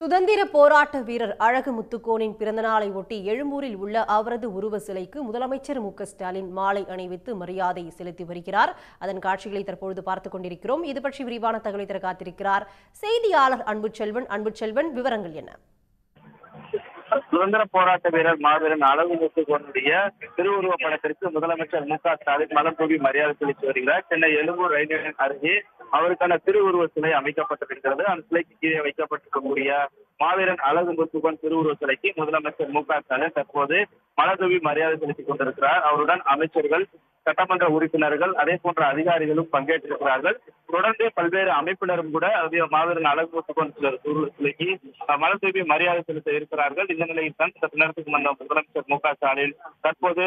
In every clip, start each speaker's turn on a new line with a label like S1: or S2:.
S1: சுதந்திர போராட்ட வீரர் அழகு முத்துக்கோனின் பிறந்தநாளை ஒட்டி எழும்பூரில் உள்ள அவரது உருவ சிலைக்கு முதலமைச்சர் மு.க.ஸ்டாலின் மாலை அணிவித்து மரியாதை செலுத்தி வருகிறார். அதன் காட்சிகளை தற்பொழுது பார்த்துக் கொண்டிருக்கிறோம். இது பற்றி விரிவான தகவலை தர காத்திருக்கிறார் செய்தியாளர் அன்புச்செல்வன். விவரங்கள் என்ன?
S2: சுதந்திர போராட்ட வீரர் மாவீரன் அழகு முத்துக்கோனுடைய திருவுருவ படத்திற்கு முதலமைச்சர் மு.க.ஸ்டாலின் மலர் தூவி மரியாதை செலுத்தி வருகிறார். சென்னை எழும்பூர் ரயில் நிலையம் அருகே அவருக்கான திருவுருவ சிலை அமைக்கப்பட்டிருக்கிறது. அந்த சிலைக்கு கீழே வைக்கப்பட்டிருக்கக்கூடிய மாவீரன் அழகு முத்துக்கோன் திருவுருவ சிலைக்கு முதலமைச்சர் மு.க.ஸ்டாலின் தற்போது மலர் தூவி மரியாதை செலுத்திக் கொண்டிருக்கிறார். அவருடன் அமைச்சர்கள், சட்டமன்ற உறுப்பினர்கள், அதே போன்ற அதிகாரிகளும் பங்கேற்றிருக்கிறார்கள். தொடர்ந்து பல்வேறு அமைப்பினரும் கூட மாவீரன் அழகு முத்துக்கோன் சிலைக்கு மலர் தூவி மரியாதை செலுத்த இருக்கிறார்கள். இந்த நிலையில் தான் சற்று நேரத்துக்கு முன்னர் முதலமைச்சர் மு.க.ஸ்டாலின் தற்போது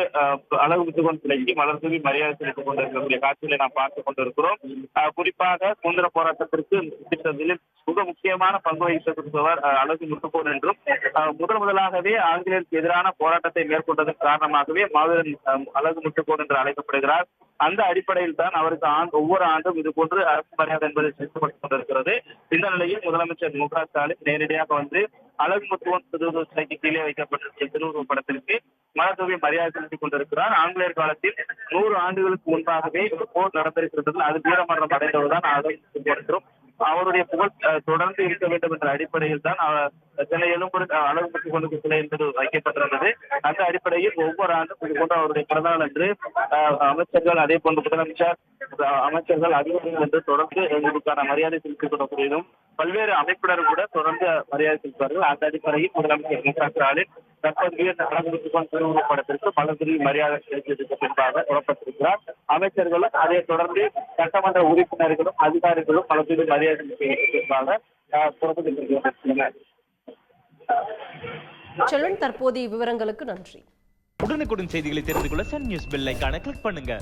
S2: அழகு முத்துக்கோன் சிலைக்கு மலர் தூவி மரியாதை செலுத்திக் கொண்டிருக்கக்கூடிய காட்சிகளை நாம் பார்த்துக் கொண்டிருக்கிறோம். குறிப்பாக சுதந்திர போராட்டத்திற்கு மிக முக்கியமான பங்கு வகித்திருப்பவர் அழகு முத்துக்கோன் என்றும் முதலாகவே ஆங்கிலேயருக்கு எதிரான போராட்டத்தை மேற்கொண்டதன் காரணமாகவே மாவீரன் அழகு முத்துக்கோன் என்று அழைக்கப்படுகிறார். அந்த அடிப்படையில் தான் அவருக்கு ஒவ்வொரு ஆண்டும் இது போன்று அரசு மரியாதை என்பதை செலுத்தப்பட்டுக் கொண்டிருக்கிறது. இந்த நிலையில் முதலமைச்சர் மு.க.ஸ்டாலின் நேரடியாக வந்து அழகு முத்துக்கோன் திருவுருவ சிலைக்கு கீழே வைக்கப்பட்டிருக்கிற திருவுருவ படத்திற்கு மலர் தூவி மரியாதை செலுத்திக் கொண்டிருக்கிறார். ஆங்கிலேயர் காலத்தில் 100 ஆண்டுகளுக்கு முன்பாகவே போர் நடந்திருக்கிறது. அது வீரமரணம் அடைந்தவர்தான் அழகு முத்துக்கோன். அவருடைய புகழ் தொடர்ந்து இருக்க வேண்டும் என்ற அடிப்படையில் தான் சென்னை எழும்பூர் அழகு முத்துக்கோனுக்கு சிலை என்பது வைக்கப்பட்டிருந்தது. அந்த அடிப்படையில் ஒவ்வொரு ஆண்டும் இது போன்ற அவருடைய பிறந்தநாள் என்று அமைச்சர்கள், அதே போன்ற முதலமைச்சர், அமைச்சர்கள், அதிகாரிகள் என்று தொடர்ந்து எங்களுக்கான மரியாதை செலுத்திக் கொள்ளக்கூடியதும் பல்வேறு அமைப்பினர் கூட தொடர்ந்து மரியாதை செலுத்துவார்கள். அந்த அடிப்படையில் முதலமைச்சர் மு.க.ஸ்டாலின் தற்போது வீரர் அழகு முத்துக்கோன் திருவுருவ படத்திற்கு மலர் தூவி மரியாதை செலுத்தியதற்கு பின்பாக புறப்பட்டிருக்கிறார். அமைச்சர்களும் அதை தொடர்ந்து சட்டமன்ற உறுப்பினர்களும் அதிகாரிகளும் மலர் தூவி மரியாதை செலுத்தியதற்கு பின்பாக புறப்பட்டிருக்கிறார்.
S1: தற்போதைய விவரங்களுக்கு நன்றி.
S3: உடனுக்குடன் செய்திகளை தெரிந்து கொள்ள சன் நியூஸ் பெல் ஐகானை கிளிக் பண்ணுங்க.